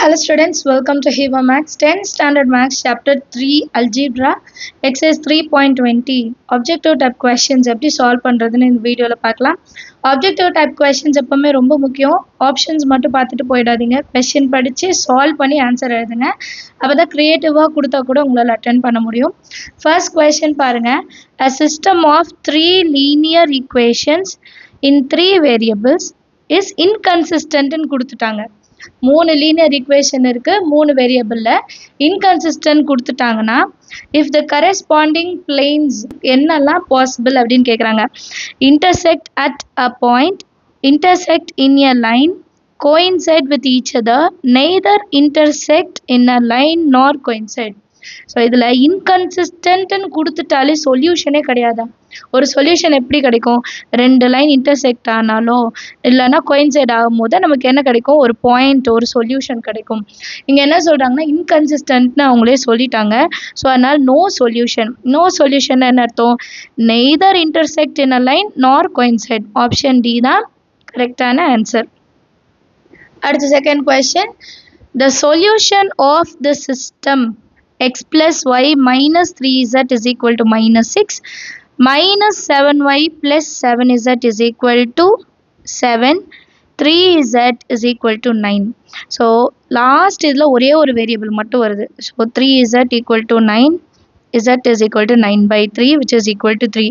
Hello students, welcome to Hiva Max 10th Standard Max Chapter 3 Algebra Exercise 3.20 Objective type questions எப்படி solve பண்றதுன்னு இந்த வீடியோல பார்க்கலாம். Objective type questions எப்பவுமே ரொம்ப முக்கியம். ஆப்ஷன்ஸ் மட்டும் பார்த்துட்டு போயிடாதீங்க. Question படிச்சு solve பண்ணி ஆன்சர் எழுதுங்க. அப்பதான் கிரியேட்டிவா கொடுத்தா கூட உங்களால அட்டெண்ட் பண்ண முடியும். First question பாருங்க. A system of 3 linear equations in 3 variables is inconsistent ன்னு கொடுத்துட்டாங்க. 3 லீனியர் ஈக்குவேஷன் இருக்கு 3 வேரியபிள்ல inconsistent கொடுத்துட்டாங்கன்னா if the corresponding planes என்னெல்லாம் possible அப்படின்னு கேக்குறாங்க. intersect at a point, intersect in a line, coincide with each other, neither intersect in a line nor coincide. So இதில் இன்கன்சிஸ்டன்ட்னு கொடுத்துட்டாலே சொல்யூஷனே கிடையாது. ஒரு solution எப்படி கிடைக்கும்? 2 லைன் இன்டர்செக்ட் ஆனாலோ இல்லைன்னா கோயின்சைட் ஆகும் போது நமக்கு என்ன கிடைக்கும்? ஒரு பாயிண்ட், ஒரு சொல்யூஷன் கிடைக்கும். இங்கே என்ன சொல்கிறாங்கன்னா இன்கன்சிஸ்டன்ட்னு அவங்களே சொல்லிட்டாங்க. ஸோ அதனால் நோ சொல்யூஷன். நோ சொல்யூஷன் என்ன அர்த்தம்? Neither intersect in a line nor coincide. Option D தான் கரெக்டான ஆன்சர். அடுத்த second question. The solution of the system x plus y minus 3z is equal to minus 6 minus 7y plus 7z is equal to 7 3z is equal to 9. so last இதில் ஒரே ஒரு variable மட்டும் வருது. so 3z equal to 9 z is equal to 9 by 3 which is equal to 3.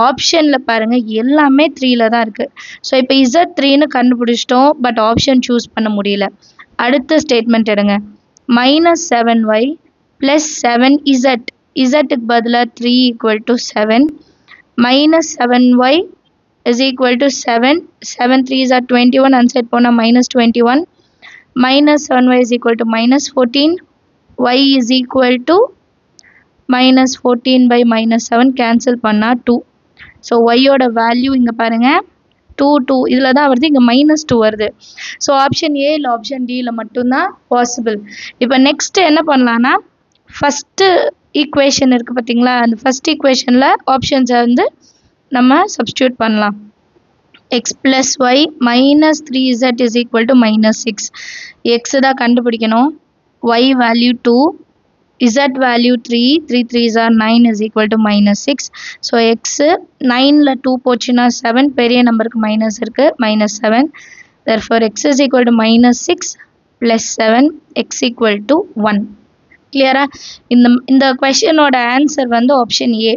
ஆப்ஷனில் பாருங்கள் எல்லாமே 3ல தான் இருக்குது. ஸோ இப்போ z3ன்னு கண்டுபிடிச்சிட்டோம். பட் ஆப்ஷன் சூஸ் பண்ண முடியல. அடுத்த ஸ்டேட்மெண்ட் எடுங்க. minus 7y plus 7z, zக்கு பதிலா 3 equal to 7 minus 7y is equal to 7 7 3s are 21 அன்சைட் போனால் minus 21 minus 7y is equal to minus 14 y is equal to minus 14 by minus 7 cancel பண்ணால் 2. So ஒய்யோட value இங்கே பாருங்கள் 2 இதில் தான் வருது. இங்கே minus 2 வருது. ஸோ ஆப்ஷன் ஏ இல்லை ஆப்ஷன் டியில் மட்டும்தான் பாசிபிள். இப்போ நெக்ஸ்ட் என்ன பண்ணலான்னா ஃபஸ்ட்டு ஈக்குவேஷன் இருக்குது பார்த்தீங்களா, அந்த ஃபஸ்ட் ஈக்குவேஷனில் ஆப்ஷன்ஸை வந்து நம்ம சப்ஸ்டியூட் பண்ணலாம். X plus y minus 3z is equal to minus 6. X தான் கண்டுபிடிக்கணும். Y value 2, z value 3 3 3s are 9 is equal to minus 6. So x 9ல் 2 போச்சுன்னா 7, பெரிய நம்பருக்கு மைனஸ் இருக்குது minus 7. therefore x is equal to minus 6 plus 7 x equal to 1. கிளியரா? இந்த கொஸ்டினோட answer வந்து ஆப்ஷன் ஏ.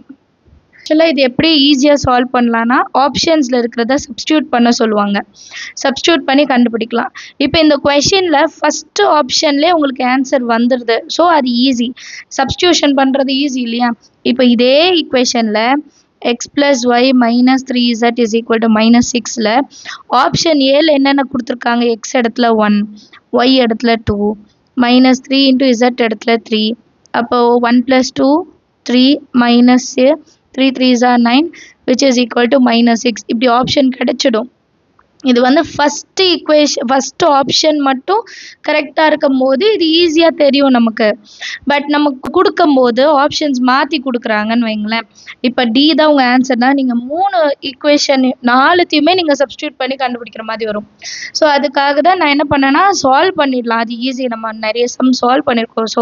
ஆக்சுவலாக இது எப்படி ஈஸியாக சால்வ் பண்ணலான்னா ஆப்ஷன்ஸில் இருக்கிறத சப்ஸ்டியூட் பண்ண சொல்லுவாங்க. சப்ஸ்டியூட் பண்ணி கண்டுபிடிக்கலாம். இப்போ இந்த கொஸ்டினில் ஃபஸ்ட்டு ஆப்ஷன்லேயே உங்களுக்கு ஆன்சர் வந்துடுது. ஸோ அது ஈஸி. சப்ஸ்டியூஷன் பண்ணுறது ஈஸி இல்லையா? இப்போ இதே ஈக்குவேஷனில் x plus y minus 3z is equal to minus 6ல் ஆப்ஷன் ஏல என்னென்ன கொடுத்துருக்காங்க? எக்ஸ் இடத்துல 1, ஒய் இடத்துல 2, minus 3 into z இடத்துல 3. அப்போ 1 plus 2 3 minus 3 3s are 9 which is equal to minus 6. இப்படி ஆப்ஷன் கிடைச்சிடும். இது வந்து ஃபஸ்ட்டு ஈக்குவேஷன் ஃபஸ்ட்டு ஆப்ஷன் மட்டும் கரெக்டாக இருக்கும் போது இது ஈஸியாக தெரியும் நமக்கு. பட் நமக்கு கொடுக்கும்போது ஆப்ஷன்ஸ் மாற்றி கொடுக்குறாங்கன்னு வைங்களேன். இப்போ டி தான் உங்கள் ஆன்சர்னால் நீங்கள் 3 ஈக்குவேஷன் 4த்தையுமே நீங்கள் சப்ஸ்டியூட் பண்ணி கண்டுபிடிக்கிற மாதிரி வரும். ஸோ அதுக்காக தான் நான் என்ன பண்ணேன்னா சால்வ் பண்ணிடலாம். அது ஈஸி. நம்ம நிறைய சம் சால்வ் பண்ணியிருக்கோம். ஸோ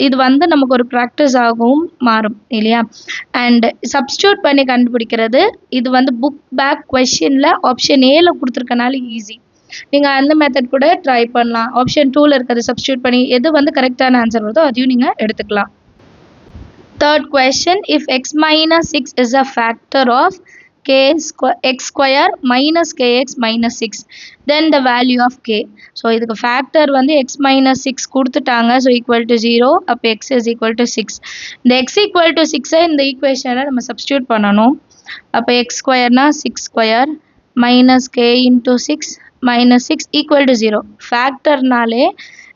இது வந்து நமக்கு ஒரு ப்ராக்டிஸ் ஆகவும் மாறும் இல்லையா? அண்ட் சப்ஸ்டியூட் பண்ணி கண்டுபிடிக்கிறது இது வந்து புக் பேக் கொஸ்டினில் ஆப்ஷன் ஏல கொடுத்துருக்கனால ஈஸி. நீங்கள் அந்த மெத்தட் கூட ட்ரை பண்ணலாம். ஆப்ஷன் 2ல் இருக்கிறது சப்ஸ்டியூட் பண்ணி எது வந்து கரெக்டான ஆன்சர் வருதோ அதையும் நீங்கள் எடுத்துக்கலாம். Third question. If x minus 6 is a factor of x square minus kx minus 6 then the value of k. So இதுக்கு ஃபேக்டர் வந்து x மைனஸ் 6 கொடுத்துட்டாங்க. So equal to 0. அப்போ x இஸ் ஈக்குவல் டு 6. இந்த x equal to 6ஐ இந்த ஈக்குவேஷனில் நம்ம substitute பண்ணணும். அப்போ x ஸ்கொயர்னா 6 square minus k into 6 minus 6 equal to 0. ஃபேக்டர்னாலே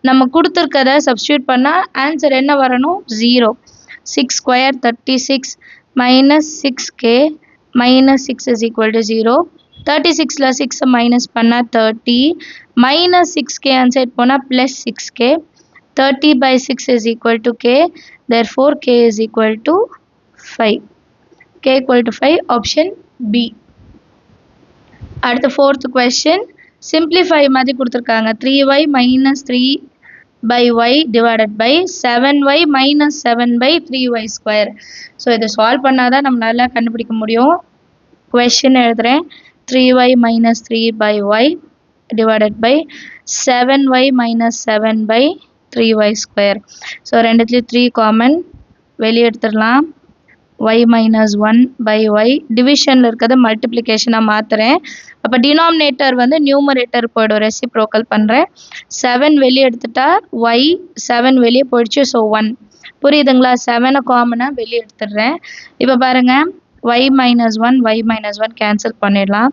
நம்ம கொடுத்துருக்கத சப்ஸ்டியூட் பண்ணால் ஆன்சர் என்ன வரணும்? 0. 6 square 36 minus 6k minus 6 is equal to 0. 36ல் 6 minus பண்ணால் 30 minus 6k ஆன்சர் போனால் plus 6k. 30 by 6 is equal to k. therefore k is equal to 5. k equal to 5 option B. At the fourth question, simplify மாதிரி கொடுத்துருக்காங்க 3y minus 3 by y divided by 7y minus 7 by 3y square. So இதை solve பண்ணாதான் நம்மளால கண்டுபிடிக்க முடியும். Question எழுதுறேன் 3y minus 3 by y divided by 7y minus 7 by 3y square. So ரெண்டுத்துலேயும் 3 common வெளியே எடுத்துடலாம். y minus 1 by y டிவிஷனில் இருக்கிறத மல்டிப்ளிகேஷனாக மாற்றுறேன். அப்போ டினாமினேட்டர் வந்து நியூமரேட்டர் போய்டும். ரெசிப்ரோக்கல் பண்ணுறேன். 7 வெளியே எடுத்துட்டா y 7 வெளியே போயிடுச்சு. ஸோ 1 புரியுதுங்களா? 7 காமனாக வெளியே எடுத்துடுறேன். இப்போ பாருங்கள் y minus 1 y minus 1 cancel பண்ணிடலாம்.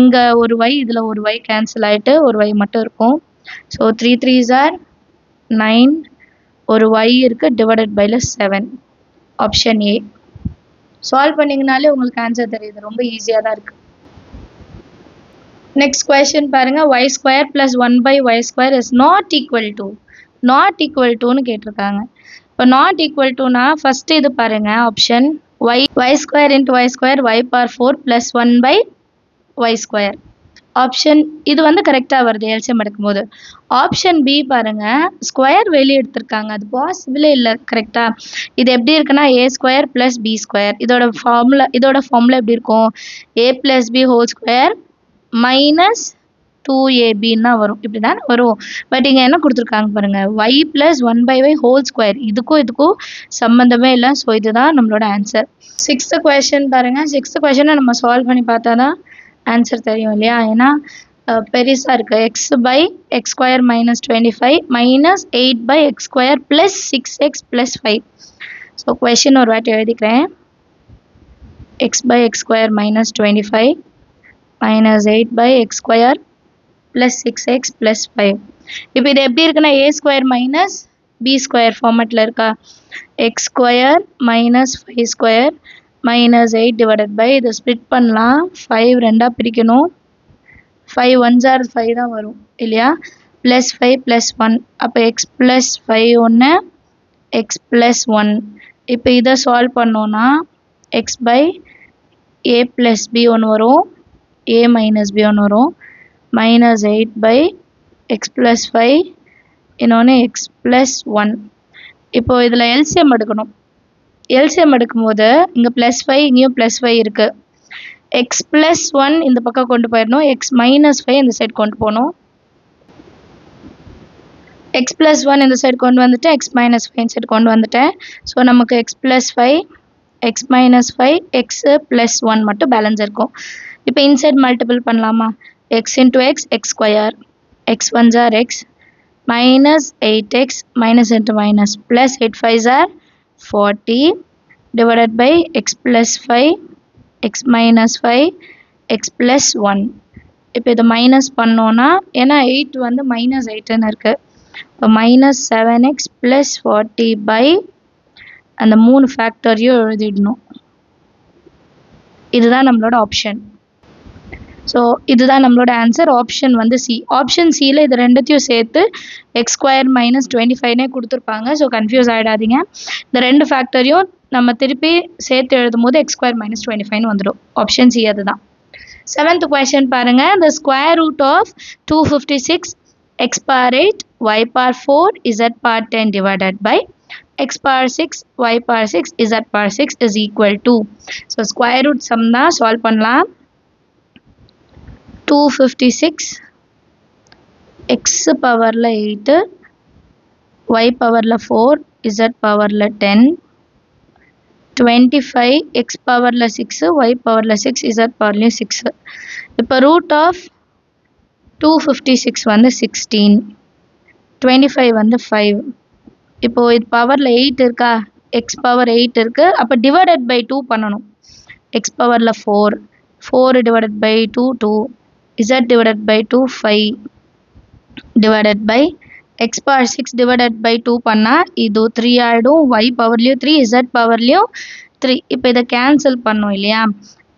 இங்கே ஒரு y இதில் ஒரு y கேன்சல் ஆகிட்டு ஒரு y மட்டும் இருக்கும். ஸோ 3 3s are 9 ஒரு y இருக்குது டிவைடட் பைல 7 ஆப்ஷன் ஏ. சால்வ் பண்ணிங்கனாலே உங்களுக்கு ஆன்சர் தெரியுது. ரொம்ப ஈஸியாக தான் இருக்குது. நெக்ஸ்ட் கொஷின் பாருங்கள் y square plus 1 by y square is not equal டுன்னு கேட்டிருக்காங்க. இப்போ நாட் ஈக்குவல் டுனா ஃபஸ்ட்டு இது பாருங்கள் option y square into y square y power 4 plus 1 by y square. Option இது வந்து கரெக்டாக வருது எல்சிஎம் எடுக்கும்போது. ஆப்ஷன் பி பாருங்கள் ஸ்கொயர் வெளியே எடுத்திருக்காங்க. அது பாசிபிளே இல்லை. கரெக்டாக இது எப்படி இருக்குன்னா A square plus B square இதோட ஃபார்முலா எப்படி இருக்கும்? A plus B whole square minus 2ab வரும். இப்படி தான் வரும். பட் இங்கே என்ன கொடுத்துருக்காங்க பாருங்கள் y plus 1 by y whole square இதுக்கும் சம்மந்தமே இல்லை. ஸோ இதுதான் நம்மளோட ஆன்சர். 6th கொஷின் பாருங்கள். 6th கொஷினை நம்ம சால்வ் பண்ணி பார்த்தா தான் ஆன்சர் தெரியும் இல்லையா? ஏன்னா பெருசாக இருக்குது. X by x square minus 25 minus 8 by x square plus 6x plus 5. So question ஒரு வாட்டி எழுதிக்கிறேன். X by x square minus 25 minus 8 by x square plus 6x plus 5. இப்போ இது எப்படி இருக்குன்னா A square minus B square ஃபார்மேட்டில் இருக்கா? X square minus 5 square minus 8 divided by இதை ஸ்ப்ளிட் பண்ணலாம். 5 ரெண்டாக பிரிக்கணும். 5 1s are 5 தான் வரும் இல்லையா? ப்ளஸ் 5 ப்ளஸ் 1 அப்போ எக்ஸ் ப்ளஸ் 5 ஒன்று எக்ஸ் ப்ளஸ் 1. இப்போ இதை சால்வ் பண்ணோன்னா x by A plus B ஒன்று வரும் ஏ மைனஸ் பி ஒன்று வரும் மைனஸ் 8 by எக்ஸ் ப்ளஸ் 5 இன்னொன்று எக்ஸ் ப்ளஸ் 1. இப்போது இதில் எல்சிஎம் எடுக்கணும். எல்சிஎம் எடுக்கும்போது இங்கே ப்ளஸ் 5 இங்கேயும் ப்ளஸ் 5 இருக்குது. எக்ஸ் ப்ளஸ் 1 இந்த பக்கம் கொண்டு போயிடணும். எக்ஸ் மைனஸ் 5 இந்த சைடு கொண்டு போகணும். எக்ஸ் ப்ளஸ் 1 இந்த சைடு கொண்டு வந்துட்டு எக்ஸ் மைனஸ் 5 இந்த சைடு கொண்டு வந்துட்டேன். ஸோ நமக்கு X plus 5 X minus 5 X plus 1 மட்டும் பேலன்ஸ் இருக்கும். இப்போ இன்சைட் மல்டிபிள் பண்ணலாமா? X into X X square X 1s are X minus 8x minus into minus plus 8 5s are 40 divided by x plus 5 x minus 5 x plus 1. இப்போ இது minus பண்ணோன்னா ஏன்னா 8 வந்து minus 8ன்னு இருக்குது. இப்போ மைனஸ் 7x ப்ளஸ் 40 பை அந்த 3 ஃபேக்டரையும் எழுதிடணும். இதுதான் நம்மளோட ஆப்ஷன். ஸோ இதுதான் நம்மளோட ஆன்சர். ஆப்ஷன் வந்து சி. ஆப்ஷன் சியில் இது ரெண்டுத்தையும் சேர்த்து எக்ஸ் ஸ்கொயர் மைனஸ் 25 கொடுத்துருப்பாங்க. ஸோ கன்ஃபியூஸ் ஆகிடாதீங்க. இந்த ரெண்டு ஃபேக்டரையும் நம்ம திருப்பி சேர்த்து எழுதும் போது எக்ஸ் ஸ்கொயர் மைனஸ் 25 வந்துடும். ஆப்ஷன் சி அதுதான். 7th கொஷின் பாருங்கள். the square root of 256 x power 8 y power 4 z power 10 divided by x power 6 y power 6 z power 6 is equal to. So square root sum தான் solve பண்ணலாம். 256 x பவரில் 8 y பவரில் 4 z பவரில் 10 25 x பவரில் 6 y பவரில் 6 z பவர்லையும் 6. இப்போ root of 256 வந்து 16 25 வந்து 5. இப்போது இது பவரில் 8 இருக்கா? எக்ஸ் பவர் 8 இருக்குது. அப்போ டிவைடட் பை 2 பண்ணணும். எக்ஸ் பவரில் 4 4 divided by 2 2 z divided by 2 5 divided by x power 6 divided by 2 பண்ணால் இது 3 ஆகிடும். y பவர்லையும் 3 z பவர்லையும் 3. இப்போ இதை கேன்சல் பண்ணோம் இல்லையா?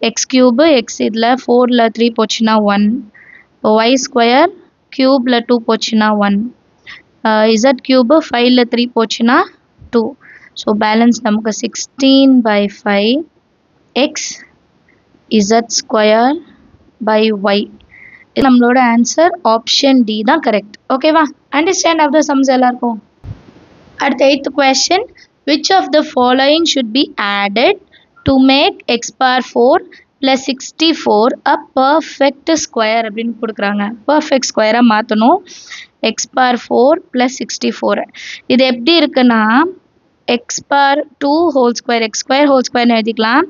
எக்ஸ் கியூபு எக்ஸ் இதில் 4ல் 3 போச்சுன்னா 1. இப்போ y ஸ்கொயர் கியூபில் 2 போச்சுன்னா 1. z கியூபு 5ல் 3 போச்சுன்னா 2. ஸோ பேலன்ஸ் நமக்கு 16 by 5 x z square by y நம்மளோட ஆன்சர் ஆப்ஷன் டி தான் கரெக்ட். ஓகேவா? அண்டர்ஸ்டாண்ட் ஆஃப் த சம்ஸ் எல்லாருக்கும். அடுத்த 8th question, which of the following should be added to make x power 4 plus 64 a perfect square அப்படின்னு கொடுக்குறாங்க. Perfect ஸ்கொயராக மாற்றணும். x power 4 plus 64. இது எப்படி இருக்குன்னா x power 2 whole square, x square whole square எழுதிக்கலாம்.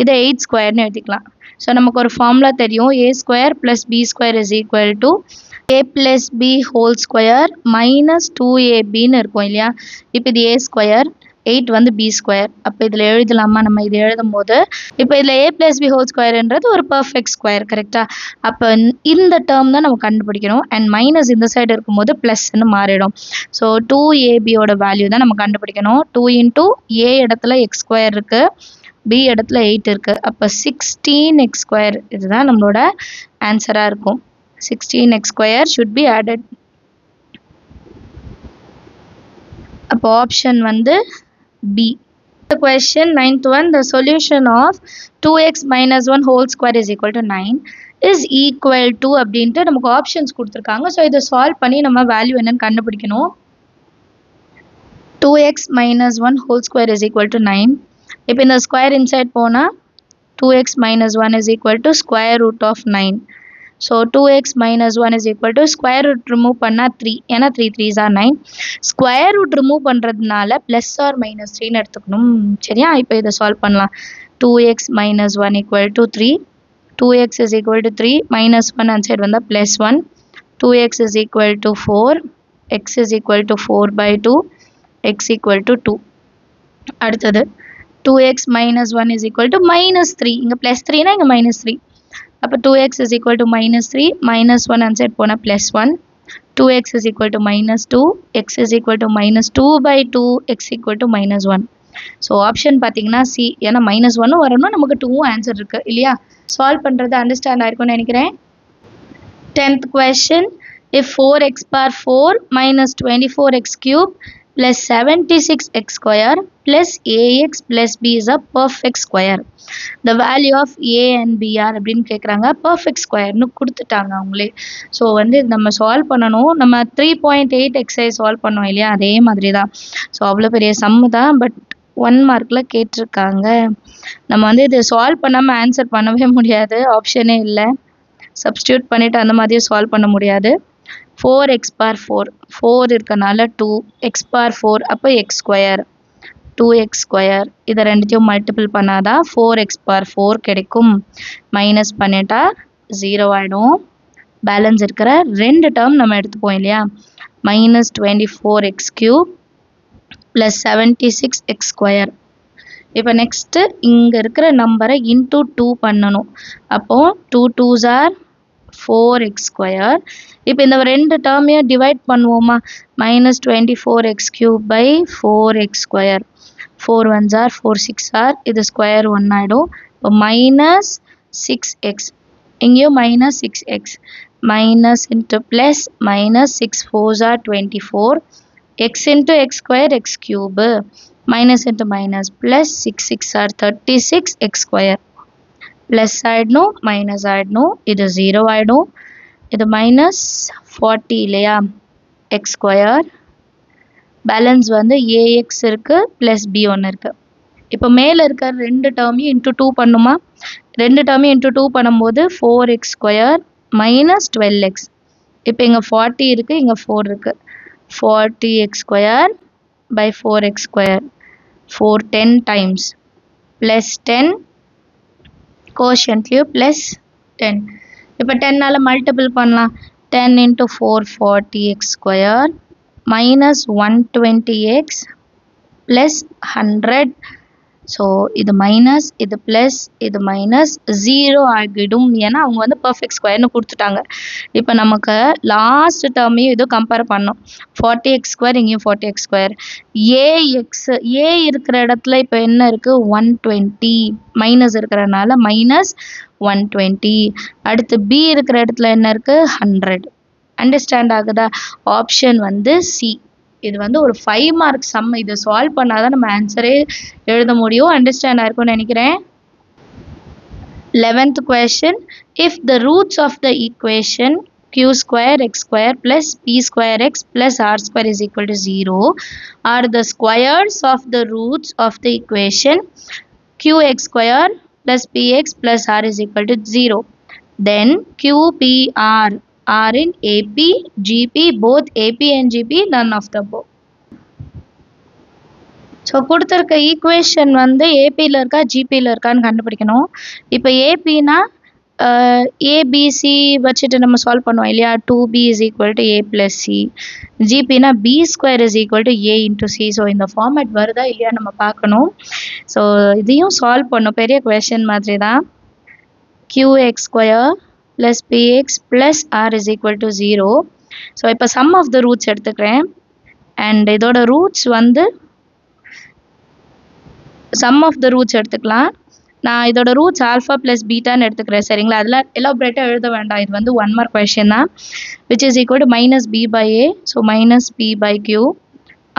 இதை 8 ஸ்கொயர்னு எழுதிக்கலாம். ஸோ நமக்கு ஒரு ஃபார்முலா தெரியும், a square plus b square is equal to a plus b whole square minus 2ab இருக்கும் இல்லையா? இப்போ இது a square, 8 வந்து b square. அப்போ இதில் எழுதலாமா? நம்ம இது எழுதும் போது இப்போ இதில் a plus b whole squareன்றது ஒரு பர்ஃபெக்ட் ஸ்கொயர், கரெக்டாக? அப்போ இந்த டேர்ம் தான் நம்ம கண்டுபிடிக்கணும். அண்ட் மைனஸ் இந்த சைடு இருக்கும்போது ப்ளஸ்ன்னு மாறிடும். ஸோ 2abயோட வேல்யூ தான் நம்ம கண்டுபிடிக்கணும். 2 into a இடத்துல x ஸ்கொயர் இருக்குது, b இடத்துல 8 இருக்குது. அப்போ 16x ஸ்கொயர் இதுதான் நம்மளோட ஆன்சராக இருக்கும். 16x square should be added. அப்போ ஆப்ஷன் வந்து B. The question 9th one, the solution of 2x minus 1 whole square is equal to 9 is equal to அப்படின்ட்டு நமக்கு ஆப்ஷன்ஸ் கொடுத்துருக்காங்க. ஸோ இதை சால்வ் பண்ணி நம்ம வேல்யூ என்னன்னு கண்டுபிடிக்கணும். 2x minus 1 whole square is equal to 9. இப்போ இந்த ஸ்கொயர் இன்சைட் போனால் 2x minus 1 is equal to square root of 9. So 2x minus 1 is equal to square root remove பண்ணா 3. ஏன்னா 3 3s are 9. Square root remove பண்ணுறதுனால plus or minus 3ன்னு எடுத்துக்கணும். சரியா? இப்போ இதை சால்வ் பண்ணலாம். 2x minus 1 equal to 3. 2x is equal to 3. Minus 1 அந்த side வந்தால் plus 1. 2x is equal to 4. x is equal to 4 by 2. x equal to 2. அடுத்தது 2x minus 1 is equal to minus 3. இங்கே plus 3னா இங்கே minus 3. அப்போ 2x is equal to minus 3, minus 1 அந்த side போனால் plus 1, 2x is equal to minus 2, x is equal to minus 2 by 2, x equal to minus 1. So option பார்த்தீங்கன்னா C. ஏன்னா minus 1 வரணும், நமக்கு 2 answer இருக்குது இல்லையா? சால்வ் பண்ணுறது அண்டர்ஸ்டாண்ட் ஆயிருக்கும்னு நினைக்கிறேன். 10th question, if 4x power 4 minus 24x cube plus 76x square plus ax plus b is a perfect square. The value of a and b are அப்படின்னு கேட்குறாங்க. Perfect ஸ்கொயர்னு கொடுத்துட்டாங்க அவங்களே. ஸோ வந்து நம்ம சால்வ் பண்ணணும். நம்ம 3.8 எக்ஸைஸ் சால்வ் பண்ணோம் இல்லையா? அதே மாதிரி தான். ஸோ அவ்வளோ பெரிய சம்மு தான், பட் 1 மார்க்கில் கேட்டிருக்காங்க. நம்ம வந்து இது சால்வ் பண்ணாமல் ஆன்சர் பண்ணவே முடியாது, ஆப்ஷனே இல்லை. சப்ஸ்டியூட் பண்ணிவிட்டு அந்த மாதிரியே சால்வ் பண்ண முடியாது. 4x power 4, 4 இருக்கனால 2, x power 4 அப்போ x ஸ்கொயர், 2x ஸ்கொயர். இதை ரெண்டுத்தையும் மல்டிபிள் பண்ணாதான் 4x power 4 கிடைக்கும். மைனஸ் பண்ணிட்டா 0 ஆகிடும். பேலன்ஸ் இருக்கிற ரெண்டு டேர்ம் நம்ம எடுத்துப்போம் இல்லையா? minus 24x cube plus 76x square. இப்போ நெக்ஸ்ட்டு இங்கே இருக்கிற நம்பரை இன்டூ 2 பண்ணணும். அப்போது 2 2s are 4x ஸ்கொயர். இப்போ இந்த ரெண்டு டேர்மையும் டிவைட் பண்ணுவோமா? minus 24x cube by 4x square. 4 1s are 4 6 are, இது ஸ்கொயர் 1 ஆகிடும். இப்போ minus 6x, இங்கேயும் minus 6x, minus into plus minus 6 4s are 24, x into x square x cube, minus into minus plus 6 6 are 36 x square. Plus ஆகிடணும், minus ஆகிடணும், இது 0 ஆகிடும். இது minus 40 இல்லையா? x square. பேலன்ஸ் வந்து ax இருக்குது ப்ளஸ் b ஒன்று இருக்குது. இப்போ மேலே இருக்கிற ரெண்டு டேர்மையும் இன்ட்டு 2 பண்ணுமா? ரெண்டு டேர்மையும் இன்ட்டு 2 பண்ணும்போது 4x ஸ்கொயர் மைனஸ் 12x. இப்போ இங்கே 40 இருக்குது, இங்கே 4 இருக்குது. 40x square by 4x square. 4 10 times plus 10 கோஷன்ட்லேயும் ப்ளஸ் 10. இப்போ 10ஆல் மல்டிபிள் பண்ணலாம். 10 into 4 40x square minus 120x plus 100. So இது மைனஸ், இது ப்ளஸ், இது மைனஸ், 0 ஆகிடும். ஏன்னா அவங்க வந்து பர்ஃபெக்ட் ஸ்கொயர்னு கொடுத்துட்டாங்க. இப்போ நமக்கு லாஸ்ட் டேர்மையும் இது கம்பேர் பண்ணோம். 40x ஸ்கொயர், இங்கேயும் 40x ஸ்கொயர். ஏ இருக்கிற இடத்துல இப்போ என்ன இருக்குது? 120. மைனஸ் இருக்கிறதுனால மைனஸ் 120. அடுத்து பி இருக்கிற இடத்துல என்ன இருக்குது? 100. அண்டர்ஸ்டாண்ட் ஆகுதா? ஆப்ஷன் வந்து சி. இது வந்து ஒரு 5 மார்க் சம். இதை சால்வ் பண்ணாதான் நம்ம ஆன்சரே எழுத முடியும். அண்டர்ஸ்டாண்ட் ஆயிருக்கும்னு நினைக்கிறேன். 11th question, if the roots of the equation q square x square plus p square x plus r square is equal to 0 are the squares of the roots of the equation qx square plus px plus r is equal to 0, then qpr are in AP, GP, both AP and GP, none of the above. So கொடுத்துருக்க equation வந்து ஏபியில் இருக்கா ஜிபியில் இருக்கான்னு கண்டுபிடிக்கணும். இப்போ ஏபினா ABC வச்சுட்டு நம்ம solve பண்ணுவோம் இல்லையா, 2b is equal to a plus c. ஜிபினா b square is equal to a into c. So இந்த ஃபார்மேட் வருதா இல்லையா நம்ம பார்க்கணும். ஸோ இதையும் சால்வ் பண்ணும், பெரிய கொஷின் மாதிரி தான். qx square plus px plus r is equal to 0. So இப்போ சம் ஆஃப் த ரூட்ஸ் எடுத்துக்கிறேன். அண்ட் இதோட ரூட்ஸ் வந்து சம் ஆஃப் த ரூட்ஸ் எடுத்துக்கலாம். நான் இதோட ரூட்ஸ் ஆல்ஃபா ப்ளஸ் பீட்டான்னு எடுத்துக்கிறேன் சரிங்களா. அதில் எலாபரேட்டாக எழுத வேண்டாம், இது வந்து 1 மார்க் கொஷின் தான். Which is equal to minus B by A, so minus B by Q,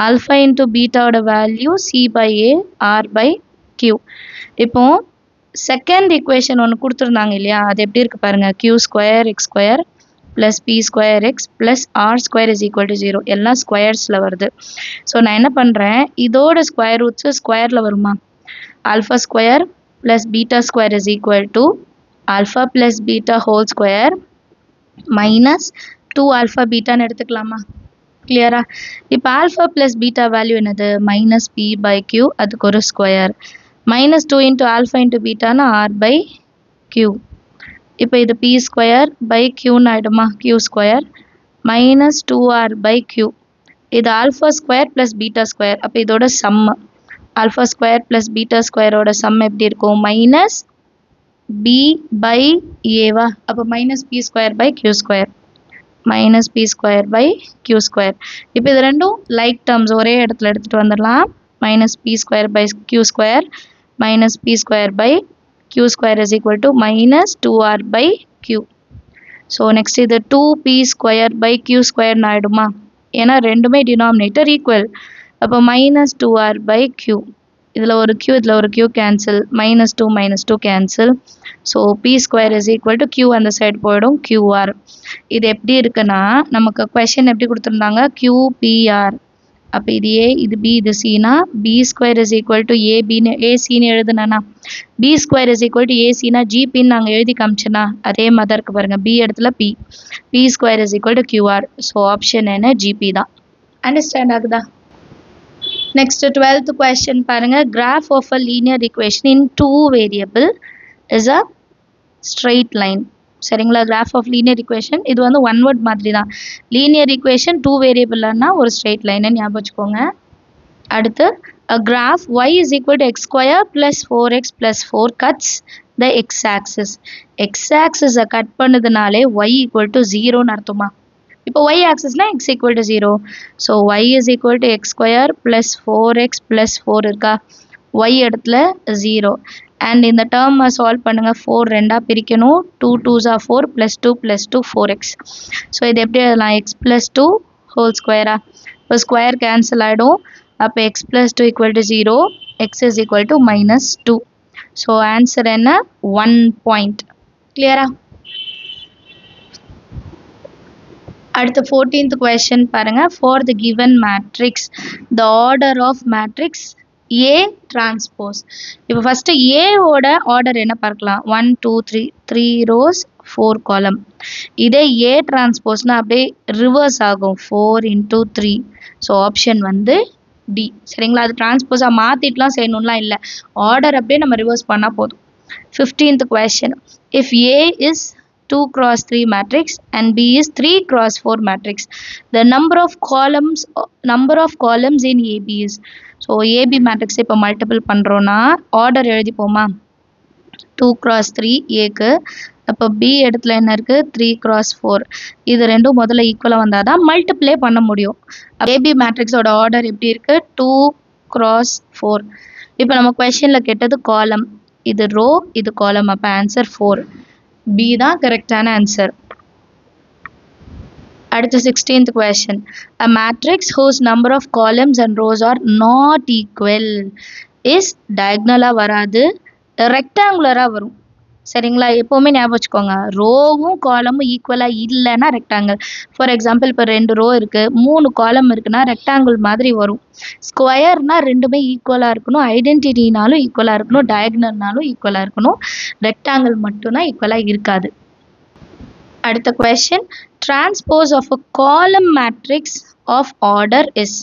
alpha into பீட்டாவோட value C by A R by Q. இப்போ செகண்ட் ஈக்குவேஷன் ஒன்று கொடுத்துருந்தாங்க இல்லையா, அது எப்படி இருக்குது பாருங்கள். Q square x square plus B square x plus R square is equal to 0, எல்லாம் ஸ்கொயர்ஸில் வருது. ஸோ நான் என்ன பண்ணுறேன், இதோட ஸ்கொயர் ரூட்ஸு ஸ்கொயரில் வருமா, alpha square plus beta square is equal to alpha plus beta whole square minus 2 alpha beta ன்னு எடுத்துக்கலாமா, கிளியரா. இப்போ alpha plus beta வேல்யூ என்னது, மைனஸ் p by q, அதுக்கு ஒரு square, minus 2 into alpha into beta னா r by q. இப்போ இது p ஸ்கொயர் by q ஆயிடுமா, q square minus 2r by q. இது alpha square plus beta square, அப்போ இதோட சம்மு alpha square plus beta square ஓட சம் எப்படி இருக்கும், மைனஸ் b by a வா, அப்போ minus p square by q square, minus p square by q square. இப்போ இது ரெண்டும் லைக் டேர்ம்ஸ், ஒரே இடத்துல எடுத்துகிட்டு வந்துடலாம். Minus p square by q square minus p square by q square is equal to minus 2r by q. So next இது 2p square by q square ஆயிடுமா, ஏன்னா ரெண்டுமே டினாமினேட்டர் ஈக்குவல். அப்போ மைனஸ் 2r by q, இதில் ஒரு q இதில் ஒரு q cancel, minus 2 cancel. So p square is equal to q அந்த சைடு போயிடும், qr. இது எப்படி இருக்குன்னா, நமக்கு கொஷின் எப்படி கொடுத்துருந்தாங்க, qpr. அப்போ இது a இது b இது cனா b square is equal to ஏபின்னு ஏசின்னு எழுதுனா, b square is equal to ஏசினா ஜிபின்னு நாங்கள் எழுதி காமிச்சோன்னா அதே மாதிரி இருக்கு பாருங்கள், b இடத்துல p square is equal to qr. So option என்ன, ஜிபி தான். அண்டர்ஸ்டாண்ட் ஆகுதா. Next 12th question பாருங்க, graph of a linear equation in 2 variable is a straight line. சரிங்களா, graph of linear equation இது வந்து one word மாதிரி தான். linear equation 2 variableனா ஒரு straight line ஞாபகம் வச்சுக்கோங்க. அடுத்து a graph y is equal to x square plus 4x plus 4 cuts the x axis. x axis cut பண்ணதுனாலே y equal to 0 ன்னு அர்த்தமா. இப்போ y axis na x equal to 0. So y is equal to x square plus 4x plus 4 இருக்கா, y இடத்துல 0. And இந்த term solve பண்ணுங்க, 4 ரெண்டா பிரிக்கணும், 2 2s are 4 plus 2 plus 2 4x. So இது எப்படி எழுதலாம், x plus 2 whole square. இப்போ ஸ்கொயர் கேன்சல் ஆகிடும், அப்போ x plus 2 equal to 0, x is equal to minus 2. So answer என்ன, 1 point. கிளியரா. அடுத்த 14th question பாருங்க, for the given matrix the order of matrix A transpose. இப்போ ஃபர்ஸ்ட் A ஓட order என்ன பார்க்கலாம், 1 2 3 rows 4 column. இதே A transposeனா அப்படியே ரிவர்ஸ் ஆகும், 4 into 3. ஸோ ஆப்ஷன் வந்து D. சரிங்களா, அது டிரான்ஸ்போஸாக மாற்றிட்டுலாம் செய்யணும்லாம் இல்லை, ஆர்டர் அப்படியே நம்ம ரிவர்ஸ் பண்ணால் போதும். 15th question, if A is 2 cross 3 matrix and B is 3 cross 4 matrix, the number of columns in AB is. So AB matrix இப்போ மல்டிபிள் பண்ணுறோன்னா ஆர்டர் எழுதிப்போமா, 2 cross 3 ஏக்கு, அப்போ B இடத்துல என்ன இருக்குது, 3 cross 4. இது ரெண்டும் முதல்ல ஈக்குவலாக வந்தால் தான் மல்டிப்ளே பண்ண முடியும். AB மேட்ரிக்ஸோட ஆர்டர் எப்படி இருக்குது, 2 cross 4. இப்போ நம்ம கொஷனில் கேட்டது காலம், இது ரோ இது காலம், அப்போ ஆன்சர் 4. B தான் கரெக்டான ஆன்சர். அடுத்த 16th question, a matrix whose number of columns and rows are not equal is diagonal வராது, rectangular வரும். சரிங்களா? எப்பவுமே ஞாபகம் வச்சுக்கோங்க. ரோவும் காலமும் ஈக்குவலா இல்லன்னா ரெக்டாங்கிள். ஃபார் எக்ஸாம்பிள் இப்ப 2 ரோ இருக்கு. 3 காலம் இருக்குன்னா ரெக்டாங்கிள் மாதிரி வரும். ஸ்கொயர்னா 2மே ஈக்குவலா இருக்கணும். ஐடென்டிட்டினாலும் ஈக்குவலா இருக்கணும். டயகனல்னாலும் ஈக்குவலா இருக்கணும். ரெக்டாங்கிள் மட்டும் தான் ஈக்குவலா இருக்காது. அடுத்த question. Transpose of a column matrix of order is.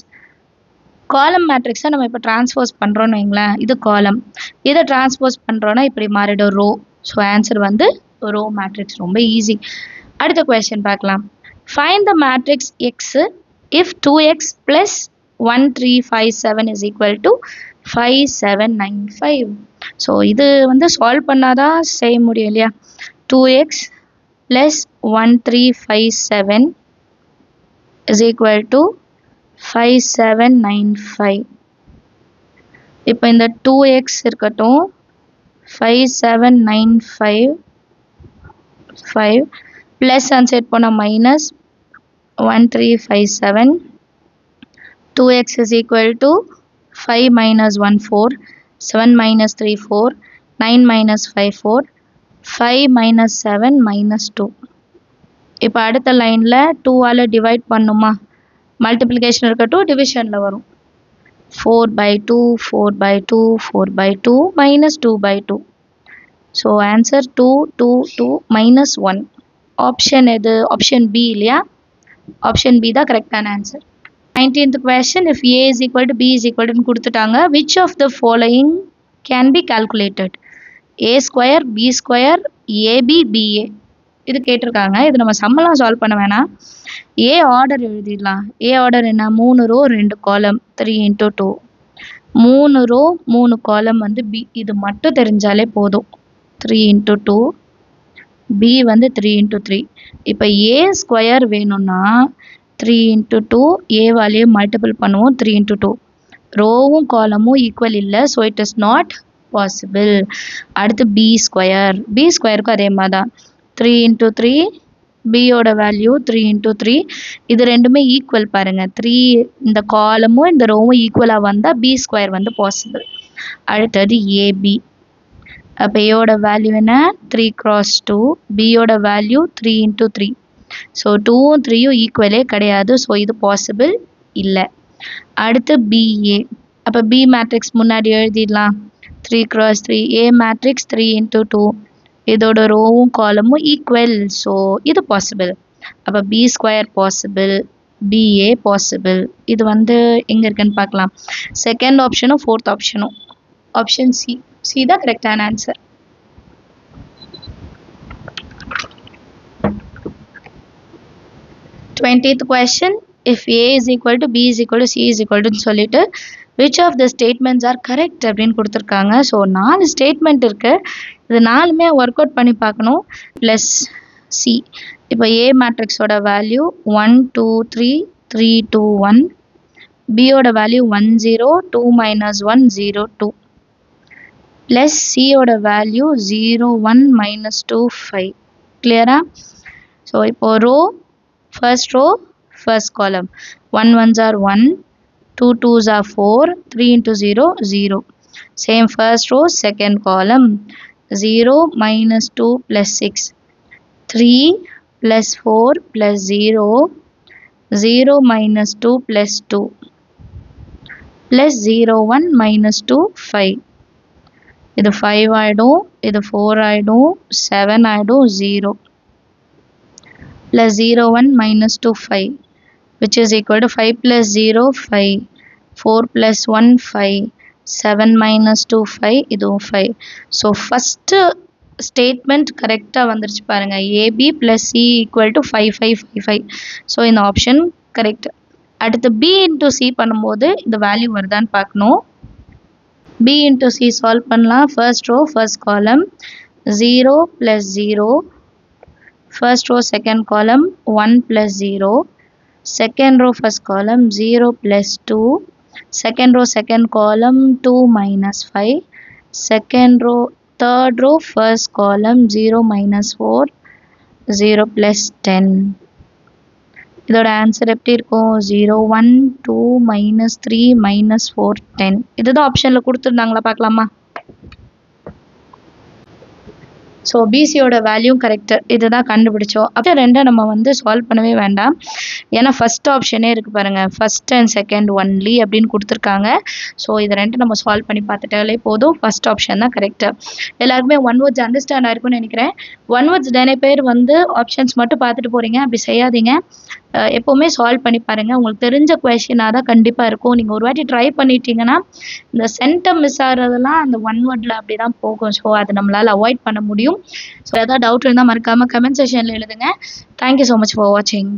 காலம் மேட்ரிக்ஸை நம்ம இப்போ டிரான்ஸ்போஸ் பண்ணுறோன்னு வைங்களேன். இது காலம். இதை டிரான்ஸ்போஸ் பண்ணுறோன்னா இப்படி மாறிடும் ரோ. ஸோ ஆன்சர் வந்து ரோ மேட்ரிக்ஸ். ரொம்ப ஈஸி. அடுத்த கொஸ்டின் பார்க்கலாம். Find the matrix X if 2x + 1357 is equal to 5795. So இது வந்து சால்வ் பண்ணாதான் செய்ய முடியும் இல்லையா? 2x + 1357 is equal to 5795. இப்போ இந்த 2x இருக்கட்டும், 5795 ப்ளஸ் அன்செட் போனால் minus 1357. 2x is equal to 5 minus 1 4, 7 minus 3 4, 9 minus 5 4, 5 minus 7 minus 2. இப்போ அடுத்த லைனில் 2ஆல் டிவைட் பண்ணுமா? மல்டிப்ளிகேஷன் இருக்கட்டும், டிவிஷனில் வரும். 4/2, 4/2, 4/2 minus 2/2. So answer 2, 2, 2 minus 1. Option எது? ஆப்ஷன் பி இல்லையா? ஆப்ஷன் பி தான் கரெக்டான answer. 19th question. If a is equal to b is equal to கொடுத்துட்டாங்க. Which of the following can be calculated? a square, b square, ab, ba. இது கேட்டிருக்காங்க. இது நம்ம சம்மெல்லாம் solve பண்ண வேணாம். ஏ ஆர்டர் எழுதிடலாம். ஏ ஆர்டர் என்ன? 3 ரோ 2 காலம், 3 into 2. 3 ரோ 3 காலம் வந்து பி. இது மட்டும் தெரிஞ்சாலே போதும். 3 into 2. பி வந்து 3 into 3. இப்போ ஏ ஸ்கொயர் வேணும்னா 3 into 2 ஏவாலேயே மல்டிபிள் பண்ணுவோம். 3 into 2. ரோவும் காலமும் ஈக்குவல் இல்லை. So it is not possible. அடுத்து பி ஸ்கொயர். பி ஸ்கொயருக்கும் அதே மாதிரி தான். 3 into 3. பியோட வேல்யூ 3 into 3. இது ரெண்டுமே ஈக்குவல் பாருங்கள். 3 இந்த காலமும் இந்த ரோவும் ஈக்குவலாக வந்தால் பி ஸ்கொயர் வந்து பாசிபிள். அடுத்தது ஏபி. அப்போ ஏயோட வேல்யூ என்ன? 3 cross 2. பியோட வேல்யூ 3 into 3. ஸோ 2ம் 3யும் ஈக்குவலே கிடையாது. ஸோ இது பாசிபிள் இல்லை. அடுத்து பிஏ. அப்போ பி மேட்ரிக்ஸ் முன்னாடி எழுதிடலாம். 3 cross 3. A matrix 3 into 2. இதோட ரோவும் காலமும் ஈக்குவல். ஸோ இது பாசிபிள். அப்போ B square possible, BA possible. இது வந்து எங்கே இருக்குன்னு பார்க்கலாம். செகண்ட் ஆப்ஷனும் ஃபோர்த் ஆப்ஷனும். Option C. சி தான் கரெக்டான answer. 20th question. If A is equal to B is equal to C is equal to சொல்லிட்டு which of the statements are correct அப்படின்னு கொடுத்துருக்காங்க. ஸோ 4 ஸ்டேட்மெண்ட் இருக்குது. இது 4மே ஒர்க் அவுட் பண்ணி பார்க்கணும். Plus C. இப்போ ஏ மேட்ரிக்ஸோட வேல்யூ 1 2 3 3 2 1. பியோட வேல்யூ 1 0 2 minus 1 0 2. ப்ளஸ் சியோட வேல்யூ 0 1 minus 2 5. கிளியரா? ஸோ இப்போ row, first row, first column. 1 1s are 1, 2 2s are 4, 3 into 0 0. Same first row, second column. 0 minus 2 plus 6. 3 plus 4 plus 0. 0 minus 2 plus 2. Plus 0 1 minus 2 5. இது 5 ஆயிடும். இது 4 ஆயிடும். 7 ஆயிடும். 0. Plus 0 1 minus 2 5, which is equal to 5 plus 0 5, 4 plus 1 5, 7 minus 2 5, இதுவும் 5. So first statement கரெக்டாக வந்துருச்சு பாருங்கள். AB plus C equal to 5 5 5 5. So இந்த ஆப்ஷன் கரெக்ட். அடுத்து பி இன்ட்டு சி பண்ணும்போது இந்த வேல்யூ வருதான்னு பார்க்கணும். பி இன்ட்டு சி சால்வ் பண்ணலாம். First row first column 0 plus 0. First row second column 1 plus 0. Second row first column 0 plus 2. Second row second column 2 minus 5. Second row third row first column 0 minus 4. 0 plus 10. இதோட answer எப்படி இருக்கும்? 0 1 2 minus 3 minus 4 10. இதுதான் ஆப்ஷனில் கொடுத்துருந்தாங்களா பார்க்கலாமா? So பிசியோட value correct, இதுதான் கண்டுபிடிச்சோம். அப்போ ரெண்டை நம்ம வந்து சால்வ் பண்ணவே வேண்டாம். ஏன்னா ஃபர்ஸ்ட் ஆப்ஷனே இருக்குது பாருங்கள், ஃபர்ஸ்ட் அண்ட் செகண்ட் ஒன்லி அப்படின்னு கொடுத்துருக்காங்க. ஸோ இது ரெண்டு நம்ம சால்வ் பண்ணி பார்த்துட்டாலே போதும். ஃபர்ஸ்ட் ஆப்ஷன் தான் கரெக்டு. எல்லாருக்குமே ஒன் வேர்ட்ஸ் அண்டர்ஸ்டாண்ட் ஆயிருக்கும்னு நினைக்கிறேன். ஒன் வேர்ட்ஸ் நிறைய பேர் வந்து ஆப்ஷன்ஸ் மட்டும் பார்த்துட்டு போகிறீங்க, அப்படி செய்யாதீங்க. எப்போவுமே சால்வ் பண்ணி பாருங்கள். உங்களுக்கு தெரிஞ்ச கொஷினாக தான் கண்டிப்பாக இருக்கும். நீங்கள் ஒரு வாட்டி ட்ரை பண்ணிட்டீங்கன்னா இந்த சென்டம் மிஸ் ஆகிறதெல்லாம் அந்த ஒன் வேர்டில் அப்படி தான் போகும். ஸோ அதை நம்மளால் அவாய்ட் பண்ண முடியும். ஸோ ஏதாவது டவுட் இருந்தால் மறக்காமல் கமெண்ட் செக்ஷனில் எழுதுங்க. தேங்க்யூ ஸோ மச் ஃபார் வாட்சிங்.